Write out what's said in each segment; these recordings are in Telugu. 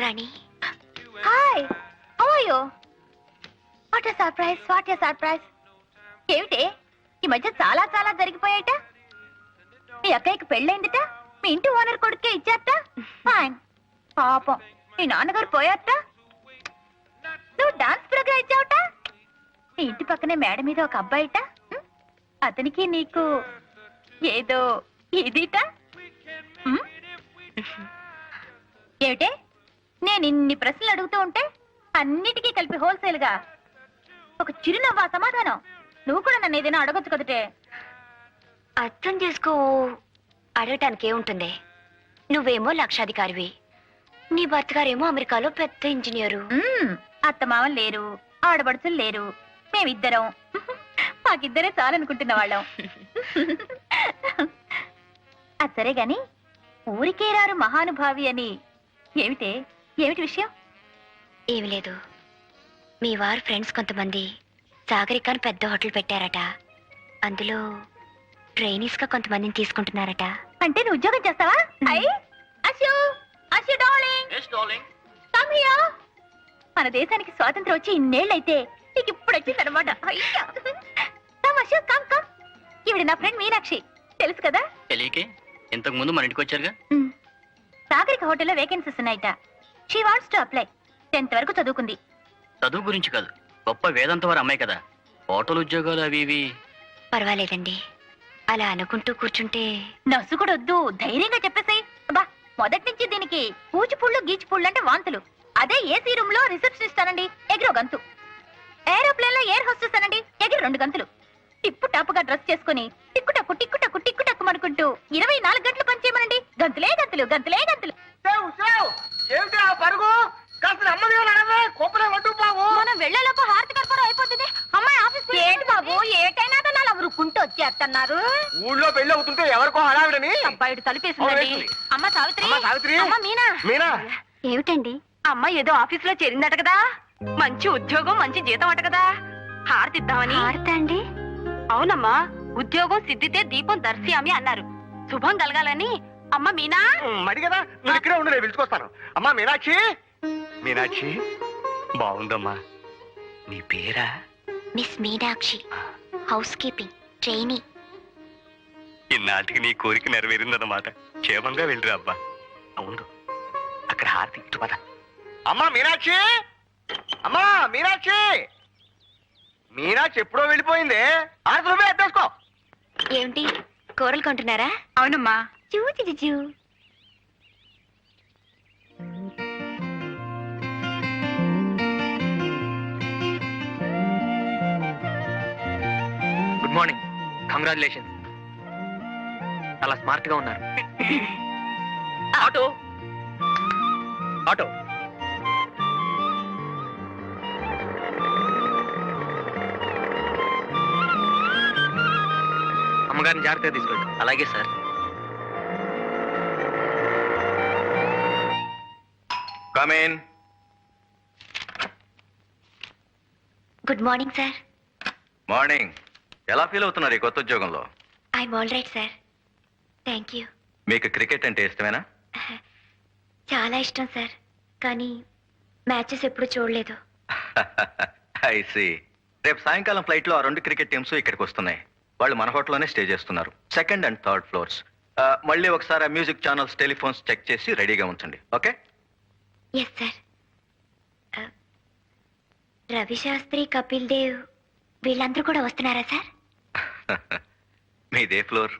Rani. Hi, how are you? What a surprise, what a surprise. ఏమిటి ఈ మధ్య చాలా చాలా జరిగిపోయాట? మీ అక్కయ్యకి పెళ్ళైందిట, మీ ఇంటి ఓనర్ కొడుకే ఇచ్చారట. ఫైన్. పాపం మీ నాన్నగారు పోయారట, నువ్వు డాన్స్ ప్రోగ్రామ్ ఇచ్చావట. మీ ఇంటి పక్కనే మేడ మీద ఒక అబ్బాయిట, అతనికి నీకు ఏదో ఇదిట. ఏమిటే నేను ఇన్ని ప్రశ్నలు అడుగుతూ ఉంటే అన్నిటికీ కలిపి హోల్సేల్ గా ఒక చిరునవ్వా సమాధానం? నువ్వు కూడా నన్ను ఏదైనా అడగొచ్చు కదటే. అర్థం చేసుకో, అడగటానికి ఏముంటుంది? నువ్వేమో లక్షాధికారివి, నీ భర్త గారేమో అమెరికాలో పెద్ద ఇంజనీరు. అత్తమామలు లేరు, ఆడబడుచులు లేరు, మేమిద్దరం. మాకిద్దరే చాలనుకుంటున్న వాళ్ళం. అది సరే గాని ఊరికే రారు మహానుభావి అని ఏమిటే, ఏమిటి విషయం? ఏమి లేదు, మీ వారు ఫ్రెండ్స్ కొంతమంది సాగరికాన్ని పెద్ద హోటల్ పెట్టారట. అందులో ట్రైనీస్ గా కొంతమందిని తీసుకుంటున్నారట. అంటే నువ్వు ఉద్యోగం చేస్తావా? Ashu, Ashu darling, come here. మన దేశానికి స్వాతంత్రం వచ్చి ఇన్నేళ్ళైతే నీకు ఇప్పుడు వచ్చిందనమాట. అయ్యా, కమ్ అశు, కమ్ కమ్. ఈవిడ నా ఫ్రెండ్ మీనాక్షి, తెలుసు కదా? తెలియకే, ఇంతకు ముందు మన ఇంటికి వచ్చారుగా. సాగరిక హోటల్లో వేకెన్సీస్ ఉన్నాయట. She wants to apply. 10th వరకు చదువుకుంది. చదువు గురించి కాదు, గొప్ప వేదాంత వారు అమ్మాయి కదా, హోటల్ ఉద్యోగాలు అవి ఇవి. పర్వాలేదండి, అలా అనుకుంటూ కూర్చుంటే. నర్సు కూడా వద్దు, ధైర్యంగా చెప్పేసాయి. బా, మొదటి నుంచి దీనికి పూచిపుళ్ళు గీచిపుళ్ళు అంటే వాంతులు. అదే ఏసీ రూమ్ లో రిసెప్షనిస్ట్ అనండి, ఎగిరో గంతు. ఏరోప్లేన్ లో ఎయిర్ హోస్టెస్ అనండి, ఎగిరి 2 గంతులు. టిప్పు టాపుగా డ్రెస్ చేసుకుని టిక్కుటక్కు టిక్కుటక్కు టిక్కుటక్కు అనుకుంటూ 24 గంటలు పనిచేయమనండి, గంతులే గంతులు, గంతులే గంతులు. మనం వెళ్లేలోపు హారతి కర్పూరం అయిపోతుంది. అమ్మాయి ఆఫీస్ ఏంటి బాబు, ఏటైనా అలా ఉరుక్కుంటూ వచ్చేస్తున్నారు. ఊళ్ళో పెళ్లి అవుతుంటే ఎవరికో హడావిడని అబ్బాయిడు తలిపేసిందండి. అమ్మ సావిత్రి, సావిత్రి, అమ్మ మీనా. మీనా ఏమిటండి? అమ్మ ఏదో ఆఫీస్ లో చేరిందట కదా, మంచి ఉద్యోగం మంచి జీతం అట కదా, హారతిద్దామని. హారతా అండి? అవునమ్మా, ఉద్యోగం సిద్ధితే దీపం దర్శయామి అన్నారు. శుభం కలగాలని. అమ్మ మీనా. మడి కదా, నువ్వు ఇక్కడే ఉండు, నేను పిలుచుకొస్తాను. అమ్మా మీనాక్షి. మీనాక్షి బాగుందమ్మా. నీ పేరా? Miss Meenakshi, housekeeping trainee. ఇన్నాటికి నీ కోరిక నెరవేరిందన్నమాట. క్షేమంగా వెళ్ళిరా అబ్బా. అవును, అక్కడ హారతి ఇటు పద. అమ్మా మీనాక్షి, అమ్మా మీనాక్షి. మీనాక్షి ఎప్పుడో వెళ్ళిపోయింది. హారతి నువ్వే ఎత్తేసుకో. ఏమిటి కూరలు కొంటున్నారా? అవునమ్మా. చూ చూ చూ. Good morning, congratulations. చాలా స్మార్ట్ గా ఉన్నారు. Auto auto. అమ్మగారిని జాగ్రత్తగా తీసుకెళ్ళి. అలాగే sir. Come in. Good morning sir. Morning. ఎలా ఫీల్ అవుతున్నారు ఈ కొత్త ఉద్యోగంలో? I'm all right sir, thank you. మీకు క్రికెట్ అంటే ఇష్టమేనా? చాలా ఇష్టం సార్, కానీ మ్యాచెస్ ఎప్పుడు చూడలేదు. I see. రేపు సాయంకాలం ఫ్లైట్ లో ఆ 2 క్రికెట్ టీమ్స్ ఇక్కడికి వస్తున్నాయి. వాళ్ళు మన హోటల్లోనే స్టే చేస్తున్నారు, 2nd and 3rd ఫ్లోర్స్. మళ్ళీ ఒకసారి ఆ మ్యూజిక్ ఛానల్స్, టెలిఫోన్స్ చెక్ చేసి రెడీగా ఉంచండి. Okay? Yes sir. Ravi Shastri, Kapil Dev వీళ్ళందరూ కూడా వస్తున్నారా సార్? మీదే ఫ్లోర్?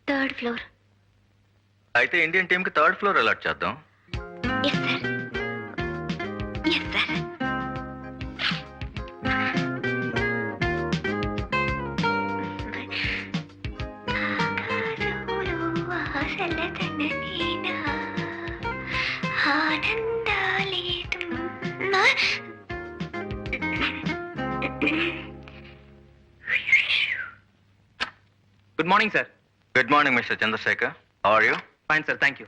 3rd floor. అయితే ఇండియన్ టీమ్ కి 3rd ఫ్లోర్ అలాట్ చేద్దాం. Yes sir, yes sir. Good morning sir. Good morning mister Chandrasekhar. How are you? Fine sir, thank you.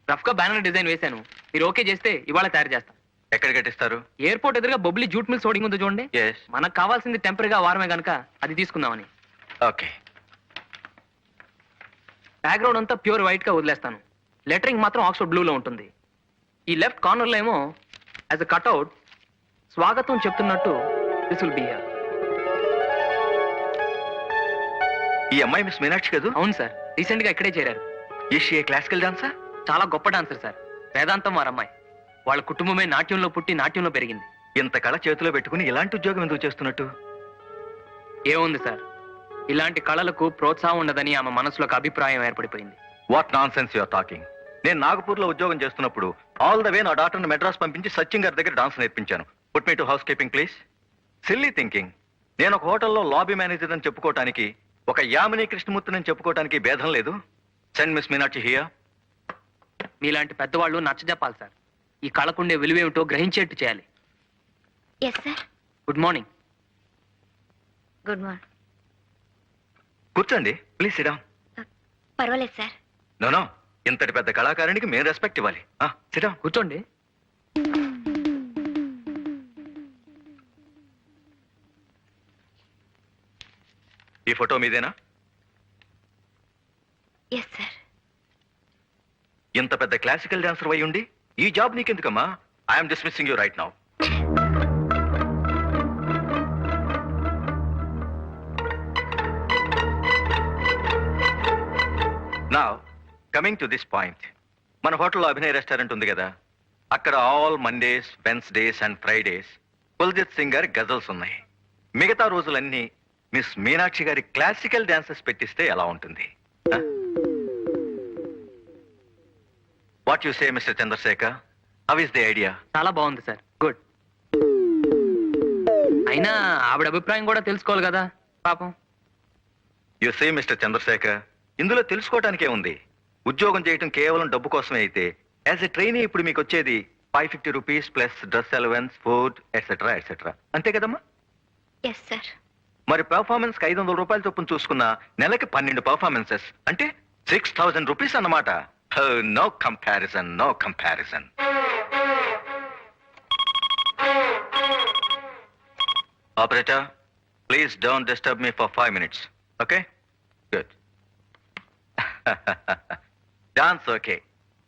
Rough గా బ్యానర్ డిజైన్ వేశాను, మీరు ఓకే చేస్తే ఇవాళ తయారు చేస్తాం. ఎక్కడ కట్టిస్తారు? ఎయిర్పోర్ట్ ఎదురుగా బొబ్లీ జూట్ మిల్స్ హోర్డింగ్ ఉంది చూడండి. ఎస్. మనకు కావాల్సింది టెంపరీగా వారమే గనక అది తీసుకుందామని. ఓకే. బ్యాక్గ్రౌండ్ అంతా ప్యూర్ వైట్ గా వదిలేస్తాను, లెటరింగ్ మాత్రం ఆక్స్ఫర్డ్ బ్లూ లో ఉంటుంది. ఈ లెఫ్ట్ కార్నర్లో ఏమో యాజ్ అ కట్అవుట్ స్వాగతం చెప్తున్నట్టు దిస్ విల్ బి హియర్. ఈ అమ్మాయి మిస్ మీనాక్షి కదూ? అవును సార్, రీసెంట్ గా ఇక్కడే చేరారు. Is she a classical dancer? చాలా గొప్ప డాన్సర్ సార్. వేదాంతం వారి అమ్మాయి. వాళ్ళ కుటుంబమే నాట్యంలో పుట్టి నాట్యంలో పెరిగింది. ఇంత కళ చేతిలో పెట్టుకుని ఇలాంటి ఉద్యోగం ఎందుకు చేస్తున్నట్టు? ఏముంది సార్, ఇలాంటి కళలకు ప్రోత్సాహం ఉండదని ఆమె మనసులో ఒక అభిప్రాయం ఏర్పడిపోయింది. What nonsense you're talking. నేను నాగపూర్ లో ఉద్యోగం చేస్తున్నప్పుడు ఆల్ ద వే నా డాక్టర్ని మెడ్రాస్ పంపించి సచిన్ గారి దగ్గర డాన్స్ నేర్పించాను. Put me to house keeping please. Silly thinking. నేను ఒక హోటల్లో లాబీ మేనేజర్ అని చెప్పుకోవటానికి, ఒక యామిని కృష్ణమూర్తిని అని చెప్పుకోవటానికి భేదం లేదు. Send Miss Meenakshi here. మీలాంటి పెద్దవాళ్ళు నచ్చజెప్పాలి సార్. ఈ కళకుండే విలువేమిటో గ్రహించేట్టు చేయాలి. Yes sir. Good morning. Good morning. కూర్చోండి ప్లీజ్. Sit down. పర్వాలేదు సార్. నో, ఇంతటి పెద్ద కళాకారునికి మేము రెస్పెక్ట్ ఇవ్వాలి. Sit down. కూర్చోండి. ఈ ఫోటో మీదేనా? Yes sir. ఇంత పెద్ద క్లాసికల్ డాన్సర్ అయి ఉండి ఈ జాబ్ నీకెందుకమ్మా? I'm dismissing you right now. Now coming to this point. మన హోటల్లో అభినయ్ రెస్టారెంట్ ఉంది కదా, అక్కడ all Mondays, Wednesdays and Fridays Kuljit Singh గారి గజల్స్ ఉన్నాయి. మిగతా రోజులన్నీ మిస్ మీనాక్షి గారి క్లాసికల్ డాన్సెస్ పెట్టిస్తే ఎలా ఉంటుంది? What you say mister Chandrasekhar? How is the idea? చాలా బాగుంది సార్. గుడ్. అయినా ఆవిడ అభిప్రాయం కూడా తెలుసుకోవాలి కదా పాపం. యు సే మిస్టర్ చంద్రశేఖర్, ఇందులో తెలుసుకోవటానికే ఉంది. ఉద్యోగం చేయటం కేవలం డబ్బు కోసమే అయితే యాజ్ ఎ ట్రైనీ ఇప్పుడు మీకు వచ్చేది 550 rupees plus dress allowance, food etcetera etcetera. అంతే కదమ్మా? Yes sir. మరి పెర్ఫార్మెన్స్ కి 500 రూపాయలు చొప్పున చూసుకున్న నెలకి 12 పర్ఫార్మెన్సెస్ అంటే 6000 రూపీస్ అన్నమాట. No comparison, no comparison. Operator, please don't disturb me for 5 minutes. Okay? Good. Dance okay.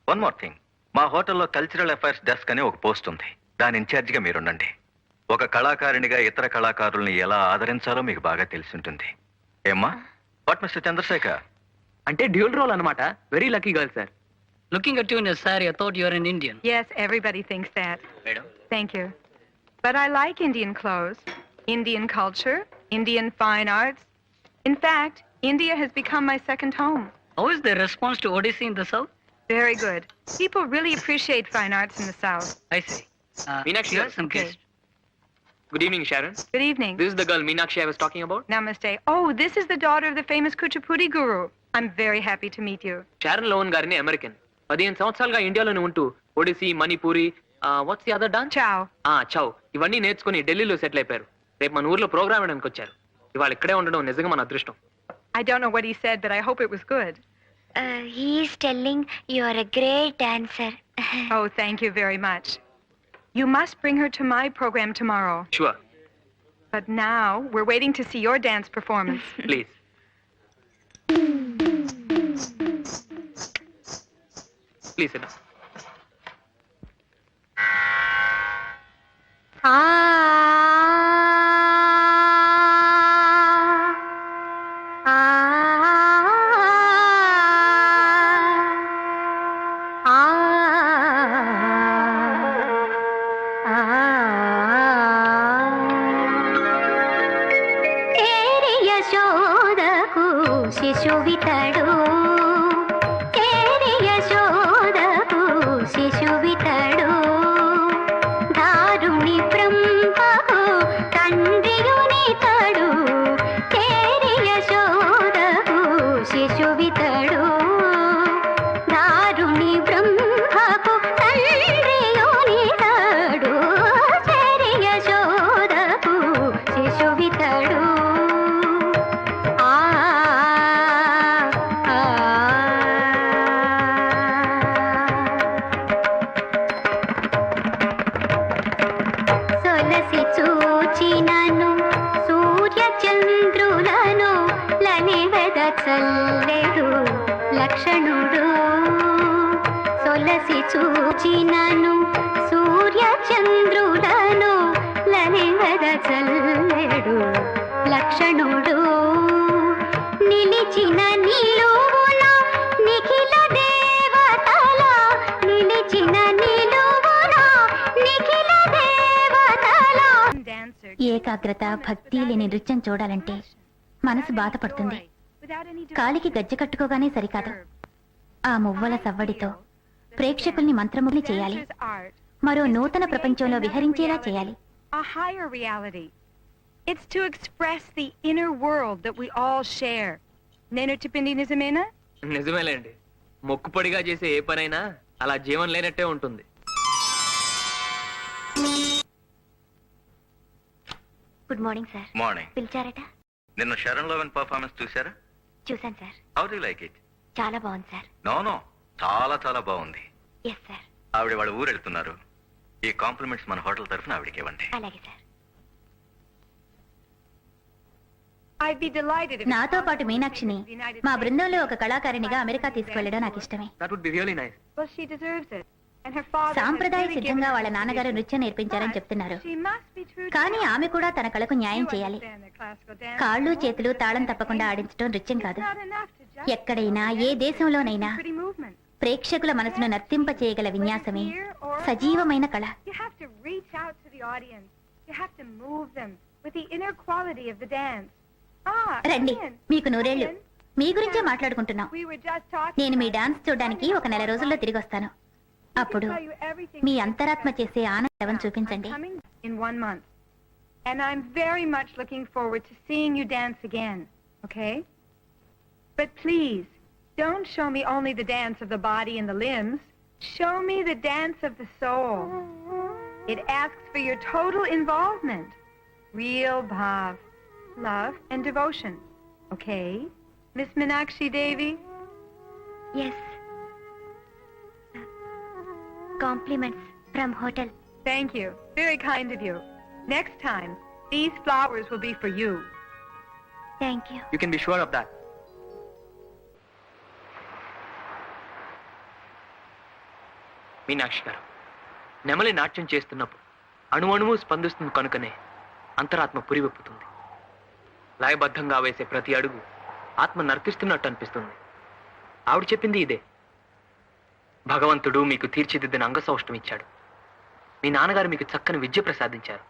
One more thing. మా హోటల్లో కల్చరల్ అఫైర్స్ డెస్క్ అని ఒక పోస్ట్ ఉంది. దాని ఇన్ఛార్జిగా మీరుండండి. ఒక కళాకారునిగా ఇతర కళాకారుల్ని ఎలా ఆదరించాలో మీకు బాగా తెలిసి ఉంటుంది. ఏమ్మా? What mister Chandrasekhar? అంటే డ్యూల్ రోల్ అన్నమాట. Very lucky girl sir. Looking at you in your saree, I thought you were an Indian. Yes, everybody thinks that. Madam? Thank you. But I like Indian clothes, Indian culture, Indian fine arts. In fact, India has become my second home. How is the response to Odyssey in the South? Very good. People really appreciate fine arts in the South. I see. Meenakshi, Here are some okay. guests. Good evening Sharon. Good evening. This is the girl Meenakshi I was talking about. Namaste. Oh, this is the daughter of the famous Kuchipudi guru. I'm very happy to meet you. Sharon low one గారిని అమెరికన్. 15 సంవత్సరాలుగా ఇండియాలోనే ఉంటూ Odyssey, Manipuri, what's the other dance? Ciao. చౌ ఇవన్నీ నేర్చుకుని ఢిల్లీలో సెటిల్ అయిపోయారు. రేపు మన ఊర్లో ప్రోగ్రామ్ వేయడానికి వచ్చారు. ఇవాళ ఇక్కడే ఉండడం నిజంగా మన అదృష్టం. I don't know what he said, but I hope it was good. He's telling you are a great dancer. Oh, thank you very much. You must bring her to my program tomorrow. Sure. But now we're waiting to see your dance performance. Please. Please sit. యశోదకు శిశువితడు, యశోదకు శిశువితడు, దారుణి బ్రహ్మకు తండ్రియునితడు, యశోదకు శిశువితడు, దారుణి బ్రహ్మకు తండ్రియునితడు, యశోదకు శిశువితడు. ఆ చూచినను సూర్య చంద్రుడను లలివద చల్లెడు లక్షణుడు నిలిచిన నిలువున నిఖిల దేవతల నిలిచిన నిలువున నిఖిల దేవతల dancer. ఏకాగ్రత భక్తి లేని నృత్యం చూడాలంటే మనసు బాధపడుతుంది. కాలికి గజ్జె కట్టుకోగానే సరికాదు. ఆ మువ్వల సవ్వడితో ప్రేక్షకుల్ని మంత్రముగ్ని చేయాలి. మరో నూతన ప్రపంచంలో విహరించేలా చేయాలి. A higher reality. It's to express the inner world that we all share. నేను చెప్పింది నిజమేనా? నిజమేలేండి. మొక్కుపొడిగా చేసే ఏ పనైనా అలా జీవం లేనట్టే ఉంటుంది. Good morning sir. మార్నింగ్. పిలిచారట? నిన్న శరణ్ లోవెన్ పర్ఫార్మెన్స్ చూసారా? చూశాను sir. How do like it? చాలా బాగుంది సార్. నో చాలా చాలా బాగుంది. Yes sir. ఆవిడ వాళ్ళ ఊరు వెళ్తున్నారు. ఈ కాంప్లిమెంట్స్ మన హోటల్ తరఫున ఆవిడకి ఇవ్వండి. అలాగే sir. I'd be delighted if నాతో పాటు మీనాక్షిని మా బృందంలో ఒక కళాకారిణిగా అమెరికా తీసుకువెళ్ళడం నాకు ఇష్టమే. That would be really nice. Well, she deserves it. And her father సాంప్రదాయ సిద్ధంగా వాళ్ళ నాన్నగారు నృత్యం నేర్పించారని చెప్తున్నారు. కానీ ఆమె కూడా తన కళకు న్యాయం చేయాలి. కాళ్ళు చేతులు తాళం తప్పకుండా ఆడించడం నృత్యం కాదు. ఎక్కడైనా ఏ దేశంలోనైనా ప్రేక్షకుల మనసును నర్తింప చేయగల విన్యాసమే సజీవమైన కళ. You have to reach out to the audience. You have to move them with the inner quality of the dance. రండి, మీకు నూరేళ్లు. మీ గురించే మాట్లాడుకుంటున్నాం. We were just talking. నేను మీ డాన్స్ చూడడానికి ఒక నెల రోజుల్లో తిరిగి వస్తాను. అప్పుడు మీ అంతరాత్మ చేసే ఆనందం చూపించండి. Coming in 1 month. And I'm very much looking forward to seeing you dance again. Okay? But please, don't show me only the dance of the body and the limbs. Show me the dance of the soul. It asks for your total involvement. Real bhav, love and devotion. Okay? Miss Meenakshi Devi? Yes. Compliments from hotel. Thank you. Very kind of you. Next time, these flowers will be for you. Thank you. You can be sure of that. Meenakshi గారు, నెమలి నాట్యం చేస్తున్నప్పుడు అణువణువు స్పందిస్తుంది కనుకనే అంతరాత్మ పురివెప్పుతుంది. లయబద్ధంగా వేసే ప్రతి అడుగు ఆత్మ నర్తిస్తున్నట్టు అనిపిస్తుంది. ఆవిడ చెప్పింది ఇదే. భగవంతుడు మీకు తీర్చిదిద్దిన అంగసౌష్ఠం ఇచ్చాడు. మీ నాన్నగారు మీకు చక్కని విద్య ప్రసాదించారు.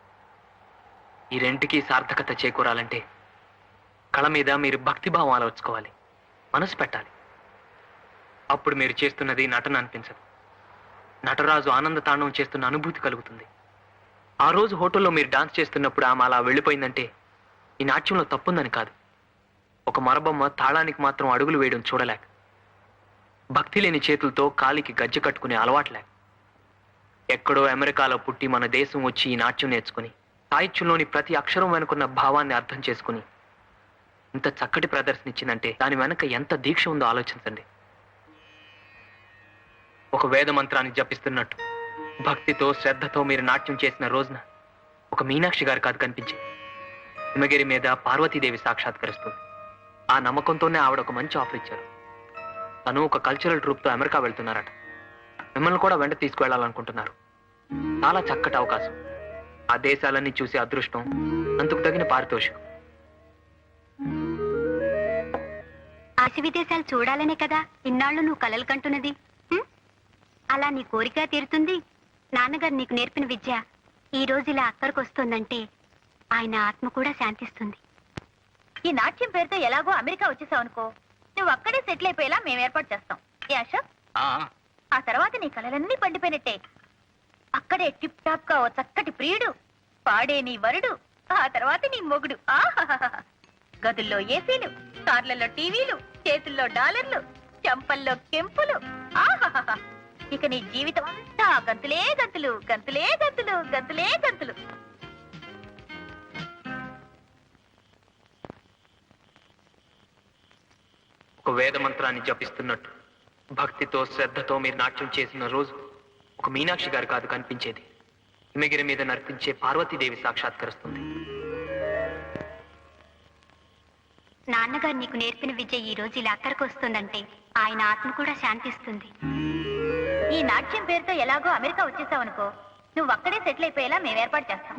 ఈ రెంటికి సార్థకత చేకూరాలంటే కళ మీద మీరు భక్తిభావం అలవర్చుకోవాలి, మనసు పెట్టాలి. అప్పుడు మీరు చేస్తున్నది నటన అనిపించదు. నటరాజు ఆనంద తాండవం చేస్తున్న అనుభూతి కలుగుతుంది. ఆ రోజు హోటల్లో మీరు డాన్స్ చేస్తున్నప్పుడు ఆమె అలా వెళ్ళిపోయిందంటే ఈ నాట్యంలో తప్పుందని కాదు. ఒక మరబొమ్మ తాళానికి మాత్రం అడుగులు వేయడం చూడలేక, భక్తి లేని చేతులతో కాలికి గజ్జె కట్టుకునే అలవాట్లేక, ఎక్కడో అమెరికాలో పుట్టి మన దేశం వచ్చి ఈ నాట్యం నేర్చుకుని సాహిత్యంలోని ప్రతి అక్షరం వెనుకున్న భావాన్ని అర్థం చేసుకుని ఇంత చక్కటి ప్రదర్శన ఇచ్చిందంటే దాని వెనక ఎంత దీక్ష ఉందో ఆలోచించండి. ఒక వేద మంత్రాన్ని జపిస్తున్నట్టు భక్తితో శ్రద్ధతో మీరు నాట్యం చేసిన రోజున ఒక మీనాక్షి గారు కాదు కనిపించింది. హిమగిరి మీద పార్వతీదేవి సాక్షాత్కరిస్తుంది. ఆ నమ్మకంతోనే ఆవిడ ఒక మంచి ఆఫర్ ఇచ్చారు. తను ఒక కల్చరల్ ట్రూప్తో అమెరికా వెళ్తున్నారట. మిమ్మల్ని కూడా వెంట తీసుకువెళ్ళాలనుకుంటున్నారు. చాలా చక్కటి అవకాశం. ఆ దేశాలన్నీ చూసే అదృష్టం, అందుకు తగిన పారితోషికం. ఆశ విదేశాలు చూడాలనే కదా ఇన్నాళ్ళు నువ్వు కలలు కంటున్నది. అలా నీ కోరిక తీరుతుంది. నాన్నగారు నీకు నేర్పిన విద్య ఈ రోజు ఇలా అక్కడికి వస్తుందంటే ఆయన ఆత్మ కూడా శాంతిస్తుంది. ఈ నాట్యం పేరుతో ఎలాగో అమెరికా వచ్చేసావు అనుకో, నువ్వు అక్కడే సెటిల్ అయిపోయేలా మేము ఏర్పాటు చేస్తాం. ఏ అశోక్? ఆ తర్వాత నీ కలలన్నీ పండిపోయినట్టే. అక్కడే టిప్ టాప్ గా ఓ చక్కటి ప్రియుడు, పాడే నీ వరుడు, ఆ తర్వాత నీ మొగుడు. గదుల్లో ఏసీలు, కార్లలో టీవీలు, చేతుల్లో డాలర్లు, చెంపల్లో కెంపులు. ఆహాహా! ఇక నీ జీవితం అంతా గంతులే గంతులు, గంతులే గంతులు, గంతులే గంతులు. ఒక వేద మంత్రాన్ని జపిస్తున్నట్టు భక్తితో శ్రద్ధతో మీరు నాట్యం చేసిన రోజు ఒక మీనాక్షి గారు కాదు కనిపించేది. హిమగిరి మీద నర్తించే పార్వతీదేవి సాక్షాత్కరిస్తుంది. నాన్నగారు నీకు నేర్పిన విద్య ఈ రోజు ఇలా అక్కడికి వస్తుందంటే ఆయన ఆత్మ కూడా శాంతిస్తుంది. ఈ నాట్యం పేరుతో ఎలాగో అమెరికా వచ్చేసావు అనుకో, నువ్వు అక్కడే సెటిల్ అయిపోయేలా మేము ఏర్పాటు చేస్తాం.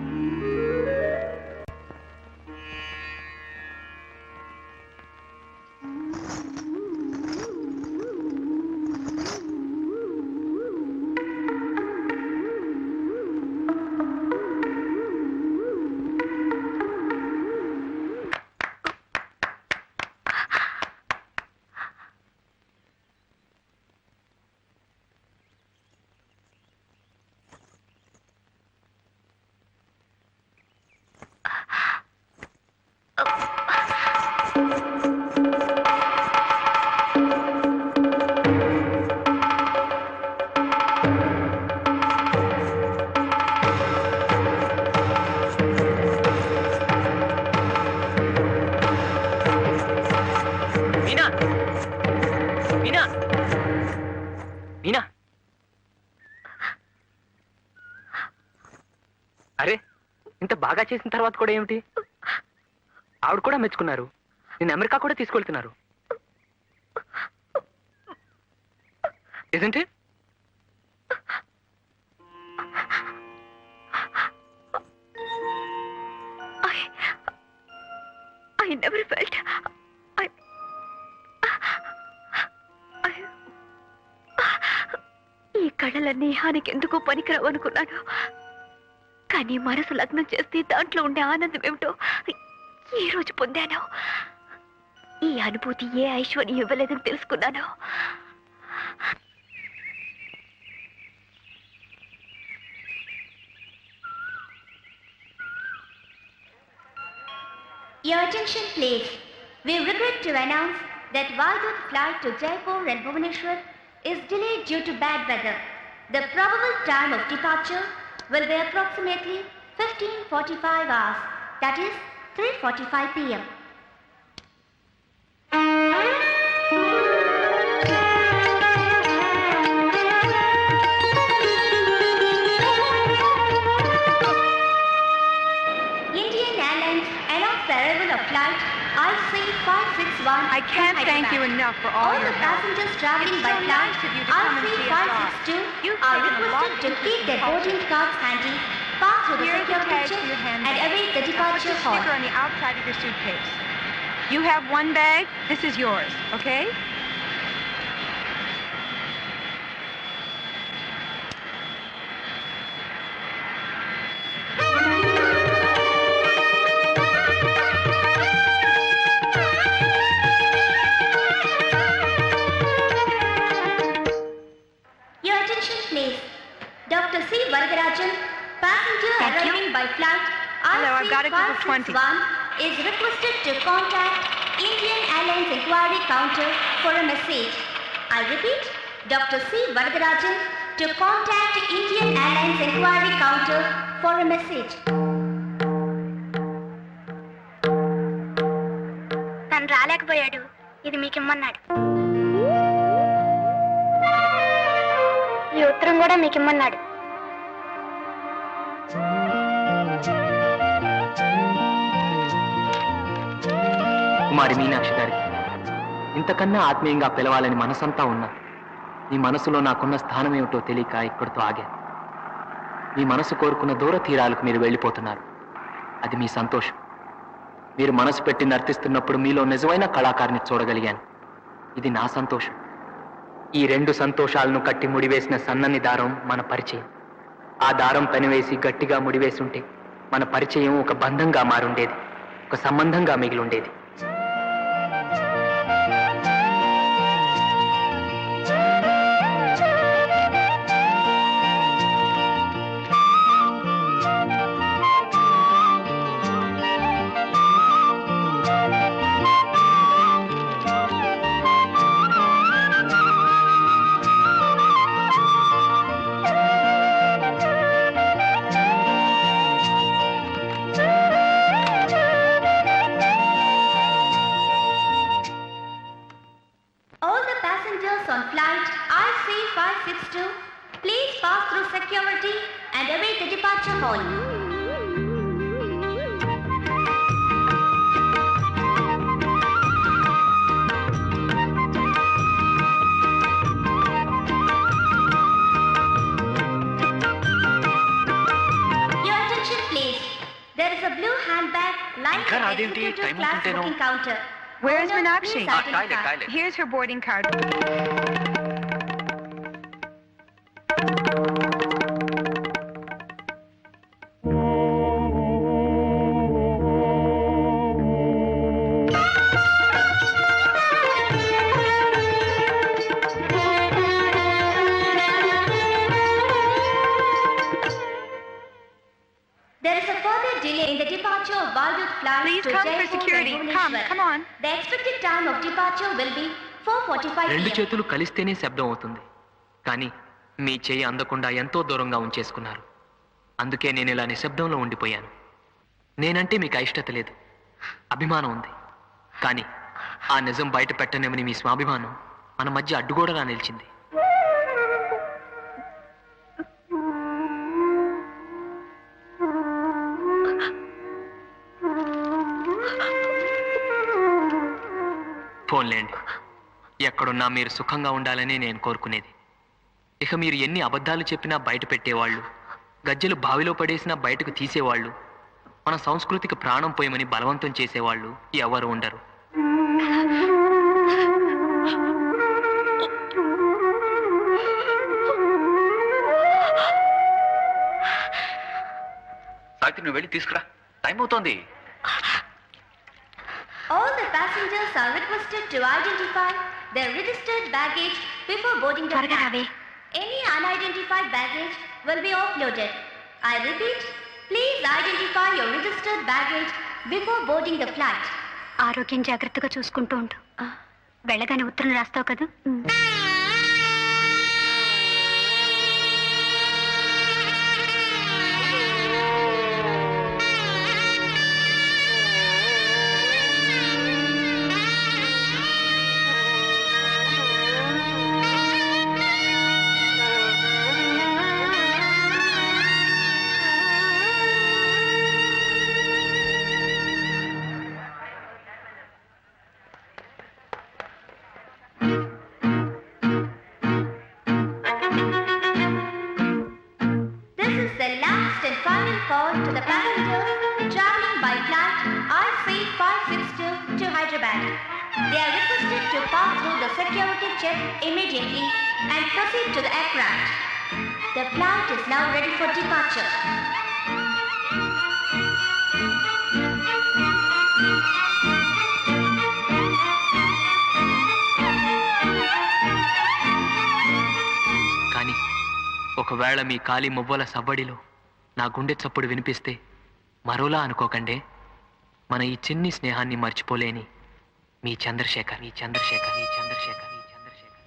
మీనా మీనా మీనా అరే, ఇంత బాగా చేసిన తర్వాత కూడా ఏమిటి? ఆవిడ కూడా మెచ్చుకున్నారు, నేను అమెరికా కూడా తీసుకెళ్తున్నారు. Isn't it? I never felt ఈ కళలన్నీ హానికి ఎందుకు పనికిరావు అనుకున్నాను. కానీ మనసు లగ్నం చేస్తే దాంట్లో ఉండే ఆనందం ఏమిటో ఈ రోజు పొందాను. ఈ అనుభూతి ఏ ఐశ్వర్యం ఇవ్వలేదని తెలుసుకున్నాను. Your attention please. We regret to announce that Vaidut flight to Jaipur and Bhubaneswar is delayed due to bad weather. The probable time of departure will be approximately 15:45 hours. That is 3:45 p.m. Indian Airlines announced the arrival of flight IC561. I can't from thank you Hyderabad. enough for all All your the help. passengers traveling It's by so flight nice of you to come and see us off. IC562 You've are taken a lot requested of to keep their culture. boarding cards handy, pass through the Here's a security tag check, for your and handbag. await the Now put departure the hall. sticker on the outside of your suitcase. You have one bag. This is yours, okay? Your attention please. Dr. C. Varadarajan, passenger Thank you. arriving by flight Hello, I've got a group of 20. IC561 is requested to contact Indian Airlines Inquiry Counter for a message. I repeat, Dr. C. Varadarajan to contact Indian Airlines Inquiry Counter for a message. తను రాలేకపోయాడు, ఇది మీకు ఇమ్మన్నాడు. ఈ ఉత్తరం కూడా మీకు ఇమ్మన్నాడు. కుమారి మీనాక్షి గారికి ఇంతకన్నా ఆత్మీయంగా పిలవాలని మనసంతా ఉన్నా మీ మనసులో నాకున్న స్థానం ఏమిటో తెలియక ఇక్కడితో ఆగాను. మీ మనసు కోరుకున్న దూర తీరాలకు మీరు వెళ్ళిపోతున్నారు. అది మీ సంతోషం. మీరు మనసు పెట్టి నర్తిస్తున్నప్పుడు మీలో నిజమైన కళాకారుని చూడగలిగాను. ఇది నా సంతోషం. ఈ రెండు సంతోషాలను కట్టి ముడివేసిన సన్నని దారం మన పరిచయం. ఆ దారం పెనవేసి గట్టిగా ముడివేసి ఉంటే మన పరిచయం ఒక బంధంగా మారుండేది, ఒక సంబంధంగా మిగిలుండేది. All the passengers on flight IC562, please pass through security and await the departure hall. ఇంకా రాదేంటి? Time ఉంటుంటేనో. Where's Meenakshi? toilet. Here's her boarding card. There is a further delay in the departure of Baldur flight Please to come for Jaipur security. and Come, Bhubaneswar. come on. The expected time of departure will be 4:45 రెండు p.m. చేతులు కలిస్తేనే శబ్దం అవుతుంది, కానీ మీ చెయ్యి అందకుండా ఎంతో దూరంగా ఉంచేసుకున్నారు. అందుకే నేను ఇలా నిశ్శబ్దంలో ఉండిపోయాను. నేనంటే మీకు అయిష్టత లేదు, అభిమానం ఉంది. కానీ ఆ నిజం బయట పెట్టనేమని మీ స్వాభిమానం మన మధ్య అడ్డుగోడలా నిలిచింది. ఫోన్లేండి, ఎక్కడున్నా మీరు సుఖంగా ఉండాలని నేను కోరుకునేది. ఇక మీరు ఎన్ని అబద్ధాలు చెప్పినా బయట పెట్టేవాళ్ళు, గజ్జెలు బావిలో పడేసినా బయటకు తీసేవాళ్ళు, మన సంస్కృతికి ప్రాణం పోయమని బలవంతం చేసేవాళ్ళు ఎవరు ఉండరు. సావిత్రి నువ్వు వెళ్ళి తీసుకురా, టైం అవుతోంది. All the passengers are requested to identify their registered baggage before boarding the flight. Any unidentified baggage will be offloaded. I repeat, please identify your registered baggage before boarding the flight. ఆరోగ్యం జాగ్రత్తగా చూసుకుంటూ ఉండు. వెళ్ళగానే ఉత్తరం రాస్తావు కదా. This is the last and final call to the passengers traveling by flight IC562 to Hyderabad. They are requested to pass through the security check immediately and proceed to the aircraft. The flight is now ready for departure. కానీ ఒకవేళ మీ కాలి మువ్వల సవ్వడిలో నా గుండె చప్పుడు వినిపిస్తే మరోలా అనుకోకండే. మన ఈ చిన్ని స్నేహాన్ని మర్చిపోలేని మీ చంద్రశేఖర్, మీ చంద్రశేఖర్, మీ చంద్రశేఖర్, మీ చంద్రశేఖర్.